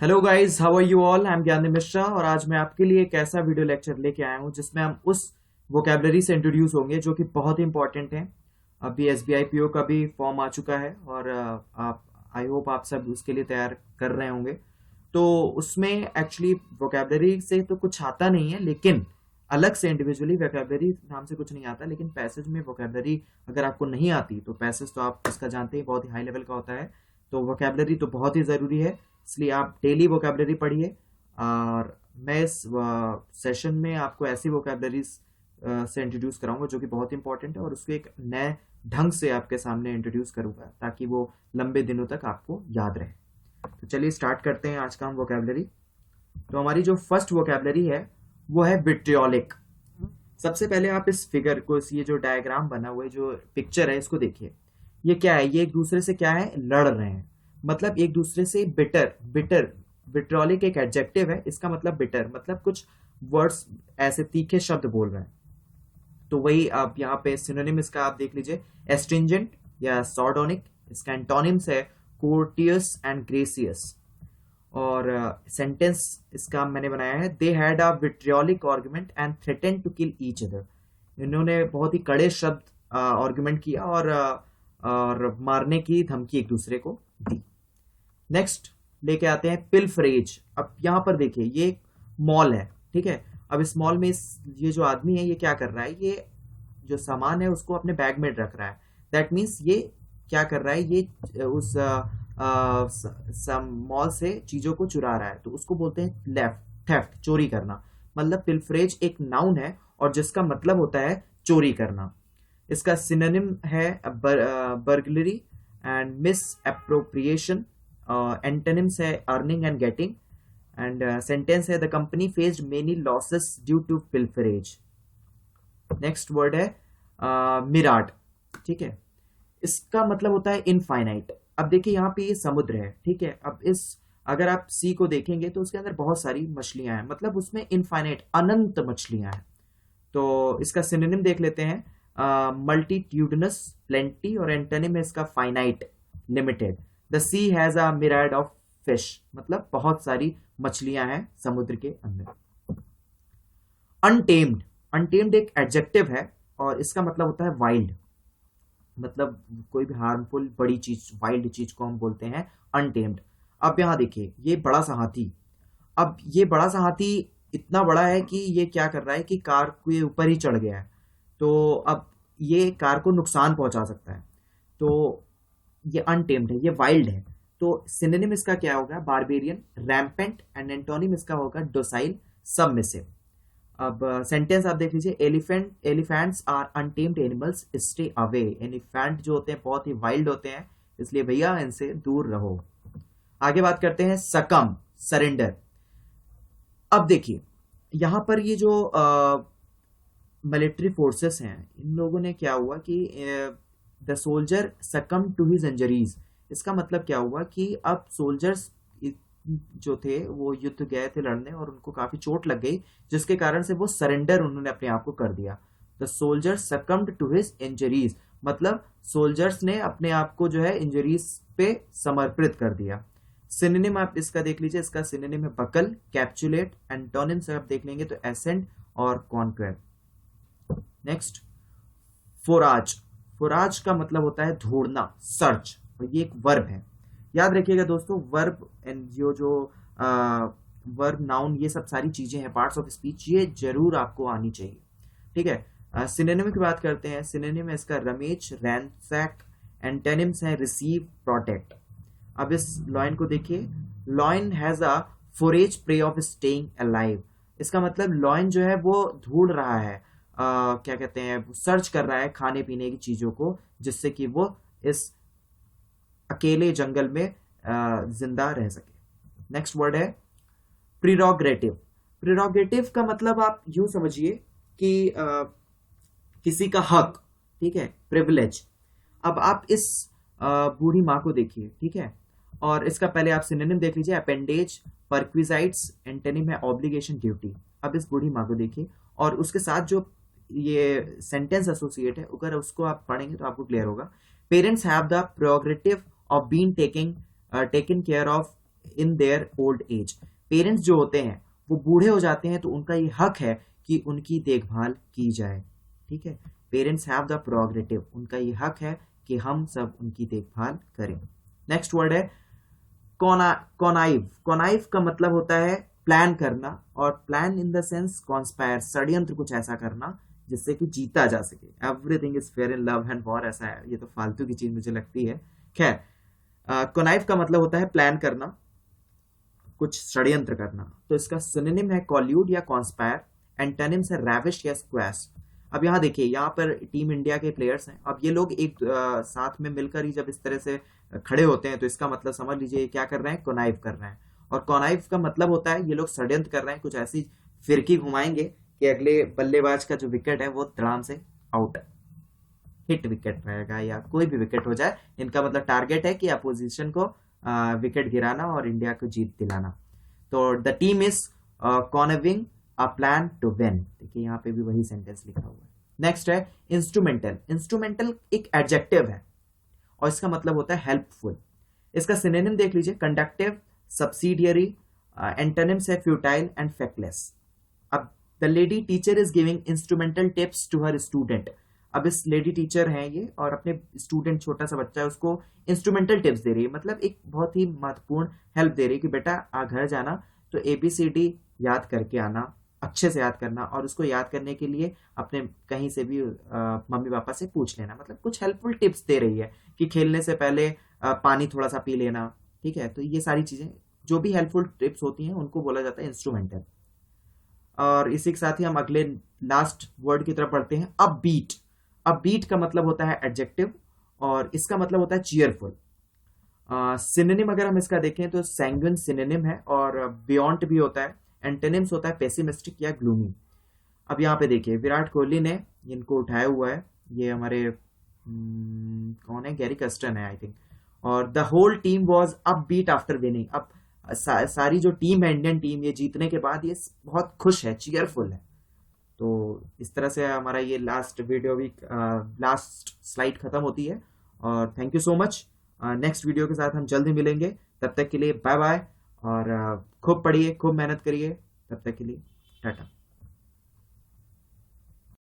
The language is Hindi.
Hello guys, how are you all. I am Gyani Mishra और आज मैं आपके लिए एक ऐसा वीडियो लेक्चर लेके आया हूँ जिसमें हम उस वोकेबलरी से इंट्रोड्यूस होंगे जो कि बहुत ही इंपॉर्टेंट है। अभी एसबीआई पीओ का भी फॉर्म आ चुका है और आप आई होप आप सब उसके लिए तैयार कर रहे होंगे। तो उसमें एक्चुअली वोकेबलरी से तो कुछ आता नहीं है, लेकिन अलग से इंडिविजुअली वोकेबलरी नाम से कुछ नहीं आता। लेकिन पैसेज में वोकेबलरी अगर आपको नहीं आती तो पैसेज तो आप इसका जानते हैं, बहुत ही हाई लेवल का होता है। तो वोकेबलरी तो बहुत ही ज़रूरी है, इसलिए आप डेली वोकेबलरी पढ़िए। और मैं इस सेशन में आपको ऐसी वोकेबलरीज से इंट्रोड्यूस कराऊंगा जो कि बहुत इंपॉर्टेंट है, और उसको एक नए ढंग से आपके सामने इंट्रोड्यूस करूंगा ताकि वो लंबे दिनों तक आपको याद रहे। तो चलिए स्टार्ट करते हैं आज का हम वोकेबलरी। तो हमारी जो फर्स्ट वोकेबलरी है वो है विट्रियोलिक। सबसे पहले आप इस फिगर को, ये जो डायग्राम बना हुआ है, जो पिक्चर है, इसको देखिए। ये क्या है? ये एक दूसरे से क्या है? लड़ रहे हैं। मतलब एक दूसरे से बिटर बिटर। विट्रोलिक एक एडजेक्टिव है, इसका मतलब बिटर, मतलब कुछ वर्ड्स ऐसे तीखे शब्द बोल रहे हैं। तो वही आप यहाँ पे सिनोनिम इसका आप देख लीजिए, एस्ट्रिंजेंट या सॉर्डोनिक। इसका एंटोनिम्स है कोर्टियस एंड ग्रेसियस। और सेंटेंस इसका मैंने बनाया है, they had a vitriolic argument and threatened to kill each other. इन्होंने बहुत ही कड़े शब्द आर्गुमेंट किया और मारने की धमकी एक दूसरे को दी। नेक्स्ट लेके आते हैं पिल्फरेज। अब यहाँ पर देखिए, ये एक मॉल है, ठीक है। अब इस मॉल में ये जो आदमी है ये क्या कर रहा है? ये जो सामान है उसको अपने बैग में रख रहा है। दैट मीन्स ये क्या कर रहा है? ये उस मॉल से चीजों को चुरा रहा है, तो उसको बोलते हैं थेफ्ट, चोरी करना। मतलब पिल्फरेज एक नाउन है और जिसका मतलब होता है चोरी करना। इसका सिनोनिम है burglary and misappropriation. Antonyms है earning and getting. And sentence है the company faced many losses due to pilferage. Next word है मिराट, ठीक है। इसका मतलब होता है इनफाइनाइट। अब देखिए यहाँ पे ये समुद्र है, ठीक है। अब इस अगर आप सी को देखेंगे तो उसके अंदर बहुत सारी मछलियां हैं, मतलब उसमें इनफाइनाइट, अनंत मछलियां हैं। तो इसका सिनोनिम देख लेते हैं, मल्टीट्यूडनस, प्लेंटी, और एंटोनिम है इसका finite, limited. The sea has a myriad of fish, मतलब बहुत सारी मछलियां हैं समुद्र के अंदर। अनटेम्ड, अनटेम्ड एक एडजेक्टिव है और इसका मतलब होता है वाइल्ड। मतलब कोई भी हार्मफुल बड़ी चीज, वाइल्ड चीज को हम बोलते हैं अनटेम्ड। अब यहाँ देखिए, ये बड़ा सा हाथी। अब ये बड़ा सा हाथी इतना बड़ा है कि ये क्या कर रहा है कि कार के ऊपर ही चढ़ गया है। तो अब ये कार को नुकसान पहुंचा सकता है। तो ये अनटेम्ड है, ये वाइल्ड है। तो सिनोनिम इसका क्या होगा? बारबेरियन, रैम्पेंट, एंड एंटोनिम इसका होगा डोसाइल, सबमिसिव। अब सेंटेंस आप देख लीजिए, elephants are untamed animals, stay away. Elephant जो होते हैं बहुत ही वाइल्ड होते हैं, इसलिए भैया इनसे दूर रहो। आगे बात करते हैं सकम, सरेंडर। अब देखिए यहां पर ये जो मिलिट्री फोर्सेस हैं, इन लोगों ने क्या हुआ कि the soldier succumb to his injuries. इसका मतलब क्या हुआ कि अब सोल्जर्स जो थे वो युद्ध गए थे लड़ने और उनको काफी चोट लग गई, जिसके कारण से वो सरेंडर उन्होंने अपने आप को कर दिया। The soldier succumbed to his injuries, मतलब सोल्जर्स ने अपने आप को जो है इंजरीज पे समर्पित कर दिया। सिनोनिम आप इसका देख लीजिए, इसका सिनोनिम है बकल, कैप्चुलेट। एंटोनिम से आप देख लेंगे तो एसेंट और कॉन्क्वेर। नेक्स्ट फोराज। फोराज का मतलब होता है ढूंढना, सर्च, और ये एक वर्ब है। याद रखिएगा दोस्तों, वर्ब एंड जो वर्ब, नाउन, ये सब सारी चीजें हैं, पार्ट्स ऑफ स्पीच, ये जरूर आपको आनी चाहिए, ठीक है। सिनोनिम की बात करते हैं। सिनोनिम है इसका रमेज, रैंसैक। एंटोनिम्स है रिसीव, प्रोटेक्ट। अब इस लॉइन को देखिए, lion has a forage prey of staying alive. इसका मतलब लॉइन जो है वो ढूंढ रहा है, क्या कहते हैं, सर्च कर रहा है खाने पीने की चीजों को, जिससे कि वो इस अकेले जंगल में जिंदा रह सके। नेक्स्ट वर्ड है प्रिरोगेटिव। प्रिरोगेटिव का मतलब आप यूं समझिए कि किसी का हक, ठीक है, प्रिविलेज। अब आप इस बूढ़ी माँ को देखिए, ठीक है, और इसका पहले आप सिनोनिम देख लीजिए, अपेंडेज, परक्विजाइट्स। एंटोनिम है ऑब्लिगेशन, ड्यूटी। अब इस बूढ़ी माँ को देखिए और उसके साथ जो ये सेंटेंस एसोसिएट है, अगर उसको आप पढ़ेंगे तो आपको क्लियर होगा। Parents have the prerogative of being taken care of in their old age. Parents जो होते हैं वो बूढ़े हो जाते हैं तो उनका ये हक है कि उनकी देखभाल की जाए। ठीक है, पेरेंट्स हैव द प्रोग्रेटिव, उनका ये हक है कि हम सब उनकी देखभाल करें। नेक्स्ट वर्ड है कॉनाइव। कॉनाइव का मतलब होता है प्लान करना, और plan in the sense conspire, षड्यंत्र कुछ ऐसा करना जिससे कि जीता जा सके। Everything is fair in love and war, ऐसा है, ये तो फालतू की चीज मुझे लगती है। खैर, कॉनाइव का मतलब होता है प्लान करना, कुछ षड्यंत्र करना। तो इसका सिनोनिम है कॉल्यूड या कॉन्स्पायर, एंटोनिम्स है रैविश या स्क्वैश। अब यहाँ देखिए, यहाँ पर टीम इंडिया के प्लेयर्स हैं, अब ये लोग एक साथ में मिलकर ही जब इस तरह से खड़े होते हैं तो इसका मतलब समझ लीजिए क्या कर रहे हैं, कॉनाइव कर रहे हैं। और कॉनाइव का मतलब होता है ये लोग षड्यंत्र कर रहे हैं, कुछ ऐसी फिरकी घुमाएंगे कि अगले बल्लेबाज का जो विकेट है वो धड़ाम से आउट, हिट विकेट रहेगा या कोई भी विकेट हो जाए। इनका मतलब टारगेट है कि अपोजिशन को विकेट गिराना और इंडिया को जीत दिलाना। तो the team is conniving a plan to win. देखिए यहाँ पे भी वही सेंटेंस लिखा हुआ है। नेक्स्ट है इंस्ट्रूमेंटल। इंस्ट्रूमेंटल एक एडजेक्टिव है और इसका मतलब होता है हेल्पफुल। इसका सिनोनिम देख लीजिए, कंडक्टिव, सब्सिडियरी, एंटोनिम्स है फ्यूटाइल एंड फेकलेस। अब the lady teacher is giving instrumental tips to her student. अब इस लेडी टीचर हैं ये और अपने स्टूडेंट, छोटा सा बच्चा है, उसको इंस्ट्रूमेंटल टिप्स दे रही है, मतलब एक बहुत ही महत्वपूर्ण हेल्प दे रही है कि बेटा घर जाना तो ABCD याद करके आना, अच्छे से याद करना, और उसको याद करने के लिए अपने कहीं से भी मम्मी पापा से पूछ लेना। मतलब कुछ हेल्पफुल टिप्स दे रही है कि खेलने से पहले पानी थोड़ा सा पी लेना। ठीक है, तो ये सारी चीजें जो भी हेल्पफुल टिप्स होती हैं उनको बोला जाता है इंस्ट्रूमेंटल। और इसी के साथ ही हम अगले लास्ट वर्ड की तरफ बढ़ते हैं, अपबीट। अपबीट का मतलब होता है एडजेक्टिव और इसका मतलब होता है चीयरफुल। सिनोनिम अगर हम इसका देखें तो सैंग्विन सिनोनिम है और बियॉन्ड भी होता है। एंटोनिम्स होता है पेसिमिस्टिक या ग्लूमी। अब यहाँ पे देखिए, विराट कोहली ने इनको उठाया हुआ है, ये हमारे कौन है, गैरी कस्टन है आई थिंक। और the whole team was upbeat after winning. अब सारी जो टीम है, इंडियन टीम, ये जीतने के बाद ये बहुत खुश है, चीयरफुल है। तो इस तरह से हमारा ये लास्ट वीडियो भी, लास्ट स्लाइड खत्म होती है। और thank you so much. Next video के साथ हम जल्दी मिलेंगे, तब तक के लिए बाय बाय। और खूब पढ़िए, खूब मेहनत करिए, तब तक के लिए टाटा।